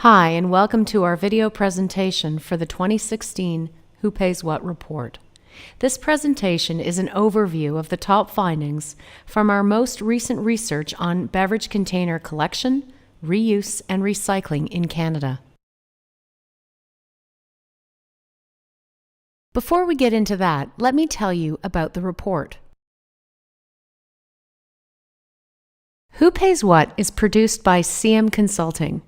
Hi, and welcome to our video presentation for the 2016 Who Pays What report. This presentation is an overview of the top findings from our most recent research on beverage container collection, reuse, and recycling in Canada. Before we get into that, let me tell you about the report. Who Pays What is produced by CM Consulting.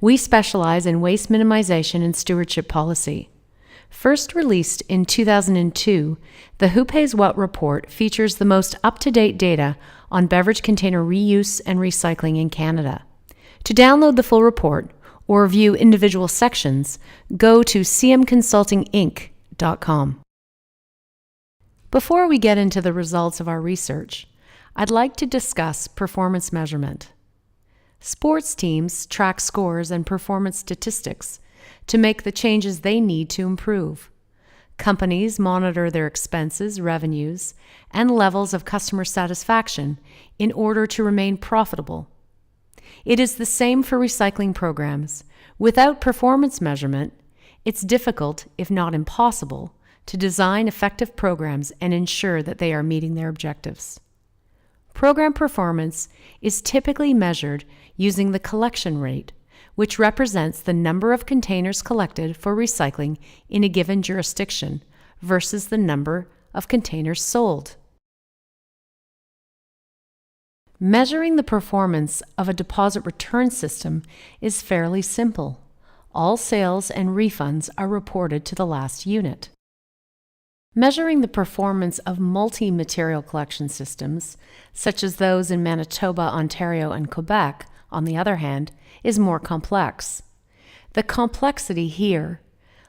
We specialize in waste minimization and stewardship policy. First released in 2002, the Who Pays What report features the most up-to-date data on beverage container reuse and recycling in Canada. To download the full report or view individual sections, go to cmconsultinginc.com. Before we get into the results of our research, I'd like to discuss performance measurement. Sports teams track scores and performance statistics to make the changes they need to improve. Companies monitor their expenses, revenues, and levels of customer satisfaction in order to remain profitable. It is the same for recycling programs. Without performance measurement, it's difficult, if not impossible, to design effective programs and ensure that they are meeting their objectives. Program performance is typically measured using the collection rate, which represents the number of containers collected for recycling in a given jurisdiction versus the number of containers sold. Measuring the performance of a deposit return system is fairly simple. All sales and refunds are reported to the last unit. Measuring the performance of multi-material collection systems, such as those in Manitoba, Ontario, and Quebec, on the other hand, is more complex. The complexity here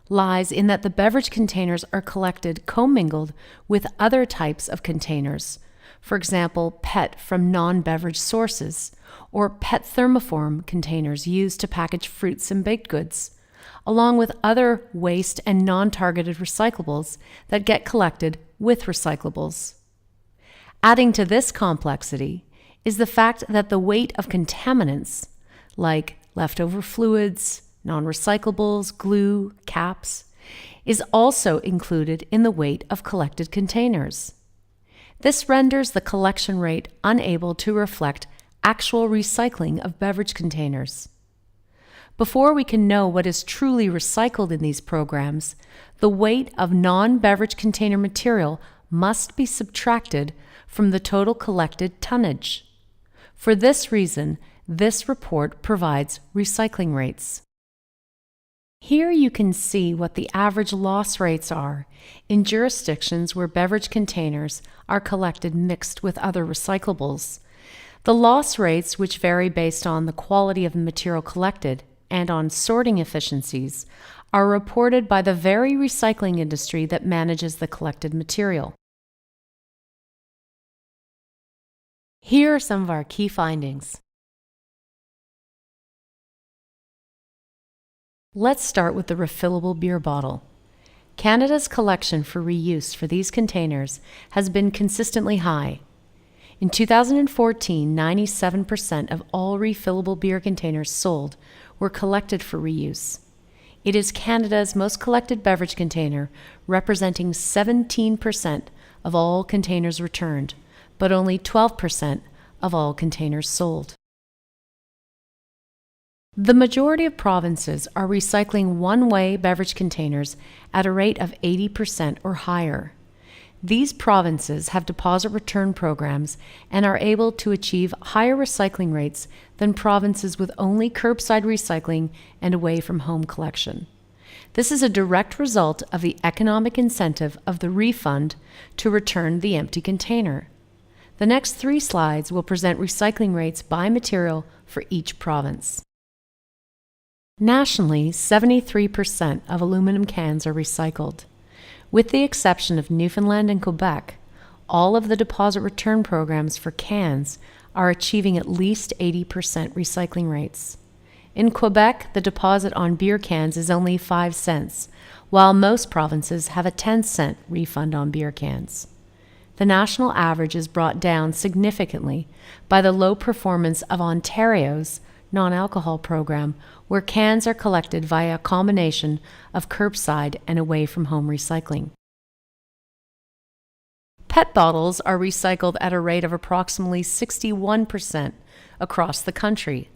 lies in that the beverage containers are collected commingled with other types of containers, for example, PET from non-beverage sources, or PET thermoform containers used to package fruits and baked goods, along with other waste and non-targeted recyclables that get collected with recyclables. Adding to this complexity is the fact that the weight of contaminants, like leftover fluids, non-recyclables, glue, caps, is also included in the weight of collected containers. This renders the collection rate unable to reflect actual recycling of beverage containers. Before we can know what is truly recycled in these programs, the weight of non-beverage container material must be subtracted from the total collected tonnage. For this reason, this report provides recycling rates. Here you can see what the average loss rates are in jurisdictions where beverage containers are collected mixed with other recyclables. The loss rates, which vary based on the quality of the material collected and on sorting efficiencies, are reported by the very recycling industry that manages the collected material. Here are some of our key findings. Let's start with the refillable beer bottle. Canada's collection for reuse for these containers has been consistently high. In 2014, 97% of all refillable beer containers sold were collected for reuse. It is Canada's most collected beverage container, representing 17% of all containers returned, but only 12% of all containers sold. The majority of provinces are recycling one-way beverage containers at a rate of 80% or higher. These provinces have deposit return programs and are able to achieve higher recycling rates than provinces with only curbside recycling and away-from-home collection. This is a direct result of the economic incentive of the refund to return the empty container. The next 3 slides will present recycling rates by material for each province. Nationally, 73% of aluminum cans are recycled. With the exception of Newfoundland and Quebec, all of the deposit return programs for cans are achieving at least 80% recycling rates. In Quebec, the deposit on beer cans is only 5 cents, while most provinces have a 10-cent refund on beer cans. The national average is brought down significantly by the low performance of Ontario's non-alcohol program where cans are collected via a combination of curbside and away-from-home recycling. PET bottles are recycled at a rate of approximately 61% across the country.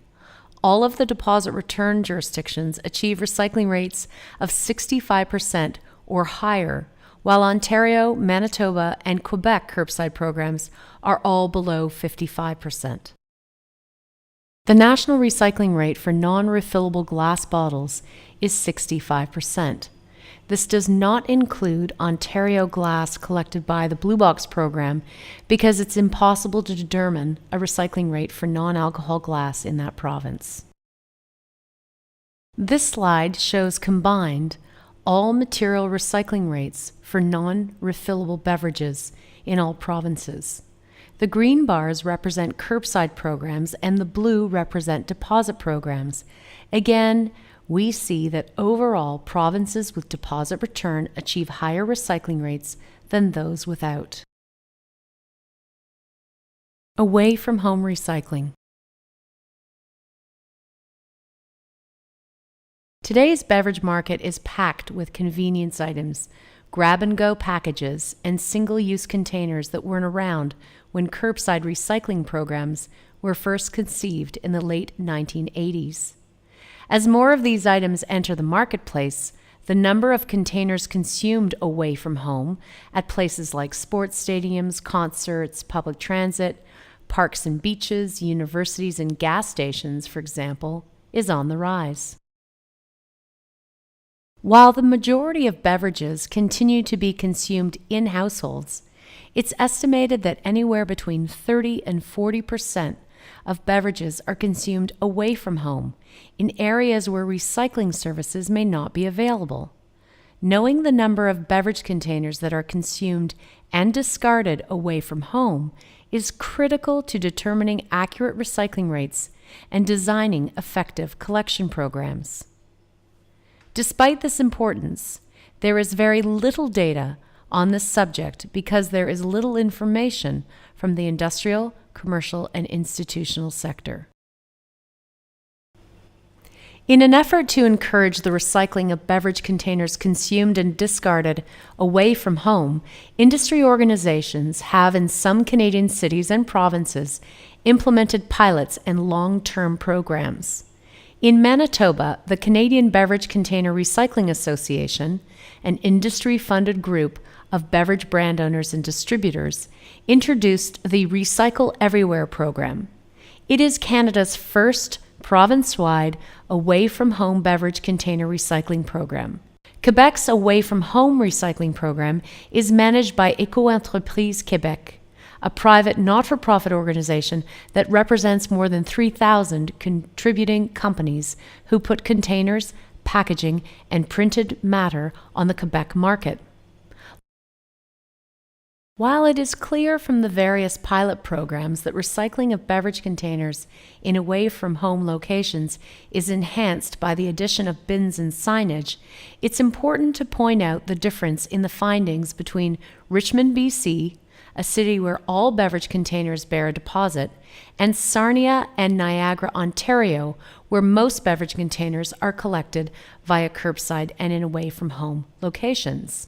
All of the deposit return jurisdictions achieve recycling rates of 65% or higher, while Ontario, Manitoba, and Quebec curbside programs are all below 55%. The national recycling rate for non-refillable glass bottles is 65%. This does not include Ontario glass collected by the Blue Box program because it's impossible to determine a recycling rate for non-alcohol glass in that province. This slide shows combined all material recycling rates for non-refillable beverages in all provinces. The green bars represent curbside programs and the blue represent deposit programs. Again, we see that overall provinces with deposit return achieve higher recycling rates than those without. Away-from-home recycling. Today's beverage market is packed with convenience items, grab-and-go packages, and single-use containers that weren't around when curbside recycling programs were first conceived in the late 1980s. As more of these items enter the marketplace, the number of containers consumed away from home at places like sports stadiums, concerts, public transit, parks and beaches, universities, and gas stations, for example, is on the rise. While the majority of beverages continue to be consumed in households, it's estimated that anywhere between 30 and 40% of beverages are consumed away from home, in areas where recycling services may not be available. Knowing the number of beverage containers that are consumed and discarded away from home is critical to determining accurate recycling rates and designing effective collection programs. Despite this importance, there is very little data on this subject because there is little information from the industrial, commercial, and institutional sector. In an effort to encourage the recycling of beverage containers consumed and discarded away from home, industry organizations have in some Canadian cities and provinces implemented pilots and long-term programs. In Manitoba, the Canadian Beverage Container Recycling Association, an industry-funded group of beverage brand owners and distributors, introduced the Recycle Everywhere program. It is Canada's first province-wide away-from-home beverage container recycling program. Quebec's away-from-home recycling program is managed by Éco-Entreprise Québec, a private not-for-profit organization that represents more than 3,000 contributing companies who put containers, packaging, and printed matter on the Quebec market. While it is clear from the various pilot programs that recycling of beverage containers in away-from-home locations is enhanced by the addition of bins and signage, it's important to point out the difference in the findings between Richmond, BC, a city where all beverage containers bear a deposit, and Sarnia and Niagara, Ontario, where most beverage containers are collected via curbside and in away-from-home locations.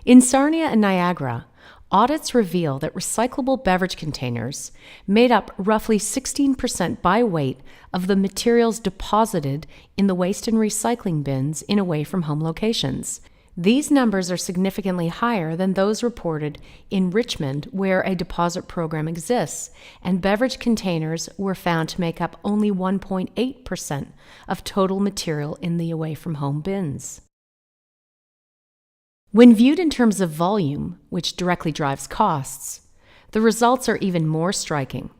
In Sarnia and Niagara, audits reveal that recyclable beverage containers made up roughly 16% by weight of the materials deposited in the waste and recycling bins in away-from-home locations. These numbers are significantly higher than those reported in Richmond, where a deposit program exists, and beverage containers were found to make up only 1.8% of total material in the away-from-home bins. When viewed in terms of volume, which directly drives costs, the results are even more striking.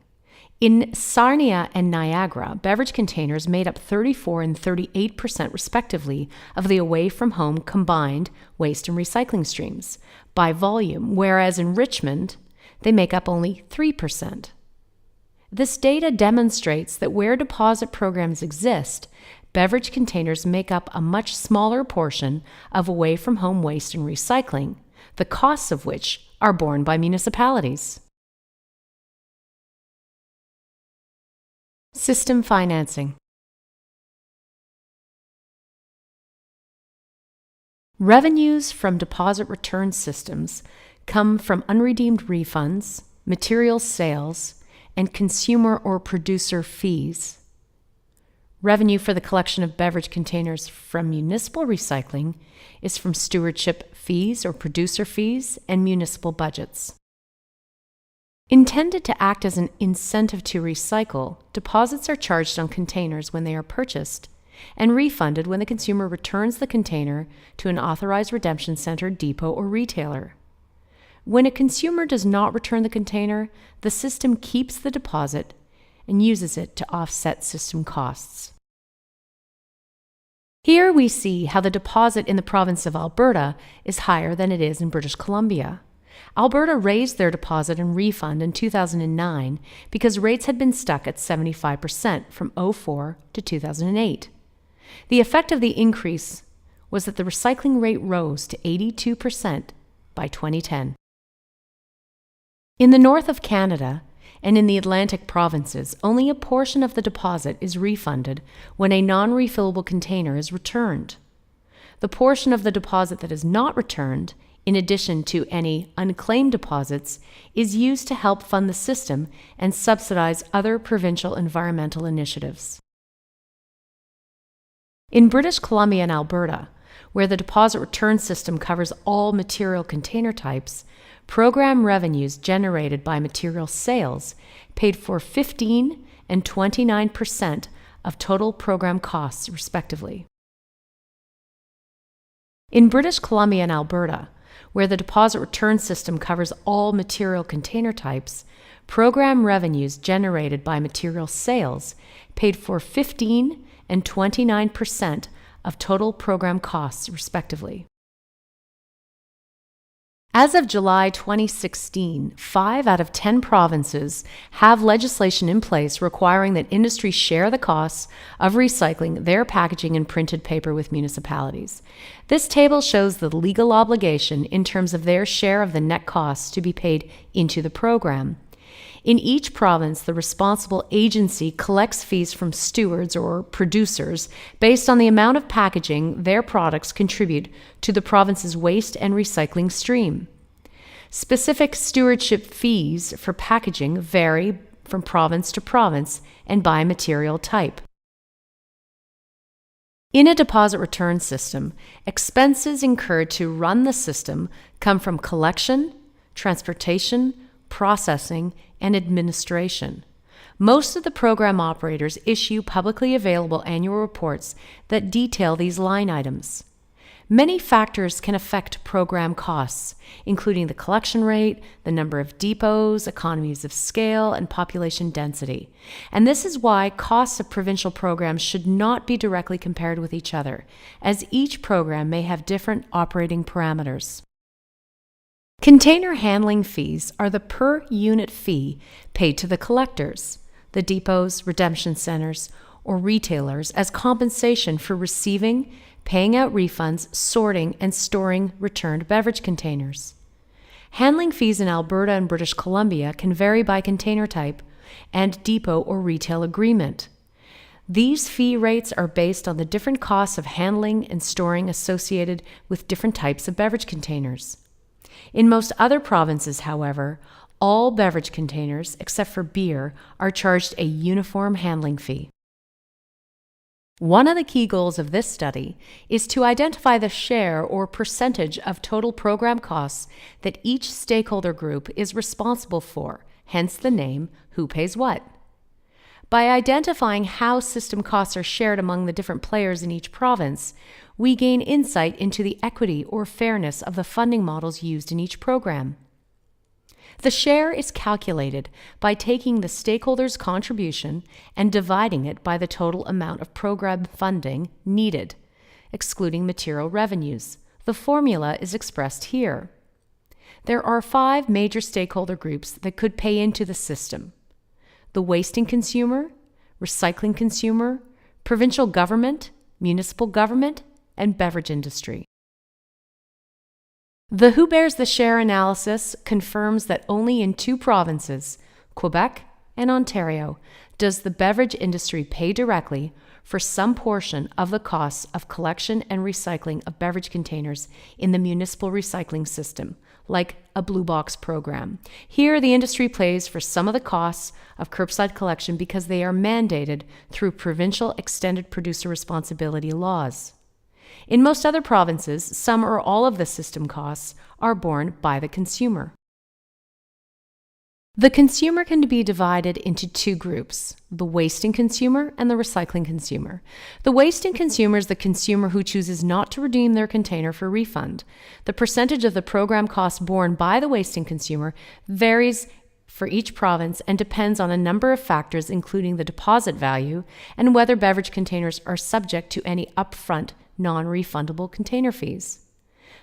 In Sarnia and Niagara, beverage containers made up 34% and 38% respectively of the away-from-home combined waste and recycling streams by volume, whereas in Richmond, they make up only 3%. This data demonstrates that where deposit programs exist, beverage containers make up a much smaller portion of away-from-home waste and recycling, the costs of which are borne by municipalities. System financing. Revenues from deposit return systems come from unredeemed refunds, material sales, and consumer or producer fees. Revenue for the collection of beverage containers from municipal recycling is from stewardship fees or producer fees and municipal budgets. Intended to act as an incentive to recycle, deposits are charged on containers when they are purchased and refunded when the consumer returns the container to an authorized redemption center, depot, or retailer. When a consumer does not return the container, the system keeps the deposit and uses it to offset system costs. Here we see how the deposit in the province of Alberta is higher than it is in British Columbia. Alberta raised their deposit and refund in 2009 because rates had been stuck at 75% from 2004 to 2008. The effect of the increase was that the recycling rate rose to 82% by 2010. In the north of Canada and in the Atlantic provinces, only a portion of the deposit is refunded when a non-refillable container is returned. The portion of the deposit that is not returned, in addition to any unclaimed deposits, is used to help fund the system and subsidize other provincial environmental initiatives. In British Columbia and Alberta, where the deposit return system covers all material container types, program revenues generated by material sales paid for 15% and 29% of total program costs, respectively. In British Columbia and Alberta, where the deposit return system covers all material container types, program revenues generated by material sales paid for 15% and 29% of total program costs, respectively. As of July 2016, 5 out of 10 provinces have legislation in place requiring that industry share the costs of recycling their packaging and printed paper with municipalities. This table shows the legal obligation in terms of their share of the net costs to be paid into the program. In each province, the responsible agency collects fees from stewards or producers based on the amount of packaging their products contribute to the province's waste and recycling stream. Specific stewardship fees for packaging vary from province to province and by material type. In a deposit return system, expenses incurred to run the system come from collection, transportation, processing, and administration. Most of the program operators issue publicly available annual reports that detail these line items. Many factors can affect program costs, including the collection rate, the number of depots, economies of scale, and population density. And this is why costs of provincial programs should not be directly compared with each other, as each program may have different operating parameters. Container handling fees are the per-unit fee paid to the collectors, the depots, redemption centers, or retailers as compensation for receiving, paying out refunds, sorting, and storing returned beverage containers. Handling fees in Alberta and British Columbia can vary by container type and depot or retail agreement. These fee rates are based on the different costs of handling and storing associated with different types of beverage containers. In most other provinces, however, all beverage containers, except for beer, are charged a uniform handling fee. One of the key goals of this study is to identify the share or percentage of total program costs that each stakeholder group is responsible for, hence the name Who Pays What. By identifying how system costs are shared among the different players in each province, we gain insight into the equity or fairness of the funding models used in each program. The share is calculated by taking the stakeholders' contribution and dividing it by the total amount of program funding needed, excluding material revenues. The formula is expressed here. There are 5 major stakeholder groups that could pay into the system: the wasting consumer, recycling consumer, provincial government, municipal government, and beverage industry. The Who Bears the Share analysis confirms that only in 2 provinces, Quebec and Ontario, Does the beverage industry pay directly for some portion of the costs of collection and recycling of beverage containers in the municipal recycling system, like a Blue Box program? Here, the industry pays for some of the costs of curbside collection because they are mandated through provincial extended producer responsibility laws. In most other provinces, some or all of the system costs are borne by the consumer. The consumer can be divided into two groups, the wasting consumer and the recycling consumer. The wasting consumer is the consumer who chooses not to redeem their container for refund. The percentage of the program cost borne by the wasting consumer varies for each province and depends on a number of factors, including the deposit value and whether beverage containers are subject to any upfront non-refundable container fees.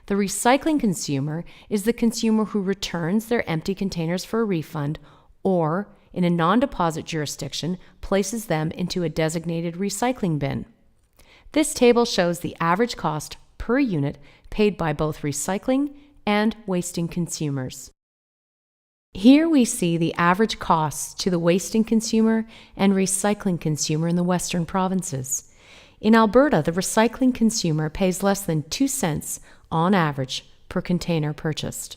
The recycling consumer is the consumer who returns their empty containers for a refund or, in a non-deposit jurisdiction, places them into a designated recycling bin. This table shows the average cost per unit paid by both recycling and wasting consumers. Here we see the average costs to the wasting consumer and recycling consumer in the Western provinces. In Alberta, the recycling consumer pays less than 2 cents on average per container purchased.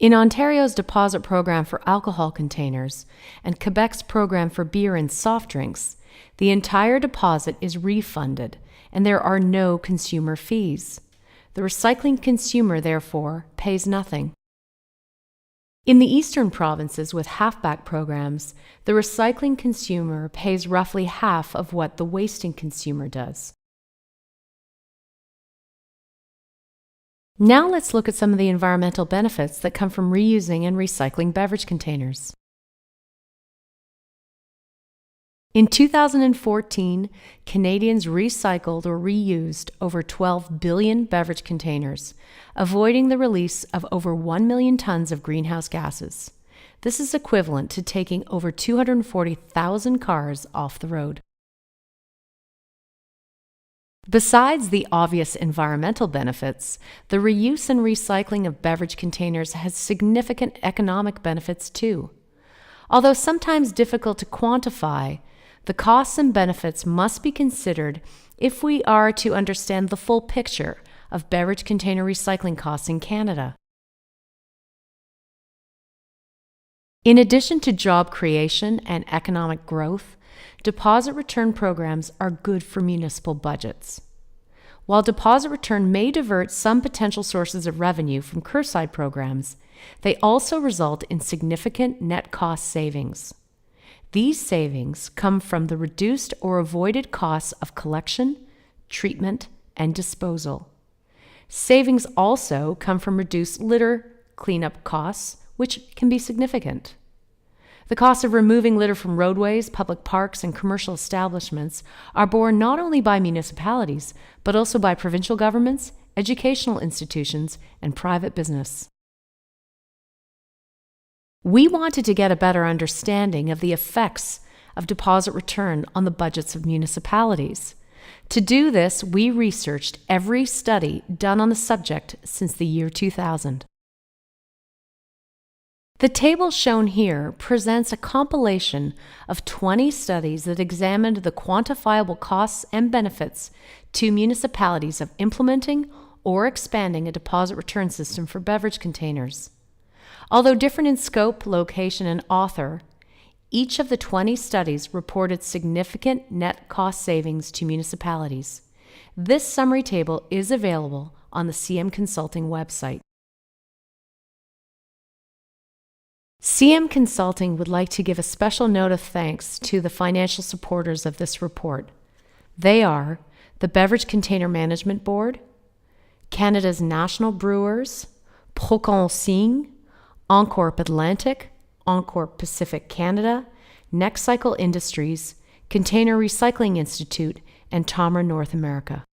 In Ontario's deposit program for alcohol containers and Quebec's program for beer and soft drinks, the entire deposit is refunded and there are no consumer fees. The recycling consumer, therefore, pays nothing. In the eastern provinces with halfback programs, the recycling consumer pays roughly half of what the wasting consumer does. Now let's look at some of the environmental benefits that come from reusing and recycling beverage containers. In 2014, Canadians recycled or reused over 12 billion beverage containers, avoiding the release of over 1 million tons of greenhouse gases. This is equivalent to taking over 240,000 cars off the road. Besides the obvious environmental benefits, the reuse and recycling of beverage containers has significant economic benefits too. Although sometimes difficult to quantify, the costs and benefits must be considered if we are to understand the full picture of beverage container recycling costs in Canada. In addition to job creation and economic growth, deposit return programs are good for municipal budgets. While deposit return may divert some potential sources of revenue from curbside programs, they also result in significant net cost savings. These savings come from the reduced or avoided costs of collection, treatment, and disposal. Savings also come from reduced litter cleanup costs, which can be significant. The cost of removing litter from roadways, public parks, and commercial establishments are borne not only by municipalities, but also by provincial governments, educational institutions, and private business. We wanted to get a better understanding of the effects of deposit return on the budgets of municipalities. To do this, we researched every study done on the subject since the year 2000. The table shown here presents a compilation of 20 studies that examined the quantifiable costs and benefits to municipalities of implementing or expanding a deposit return system for beverage containers. Although different in scope, location, and author, each of the 20 studies reported significant net cost savings to municipalities. This summary table is available on the CM Consulting website. CM Consulting would like to give a special note of thanks to the financial supporters of this report. They are the Beverage Container Management Board, Canada's National Brewers, Proconsigne, Encorp Atlantic, Encorp Pacific Canada, Next Cycle Industries, Container Recycling Institute, and Tomra North America.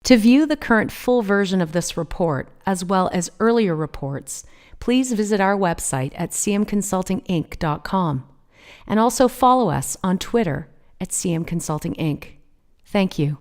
To view the current full version of this report, as well as earlier reports, please visit our website at cmconsultinginc.com and also follow us on Twitter at CM Consulting Inc. Thank you.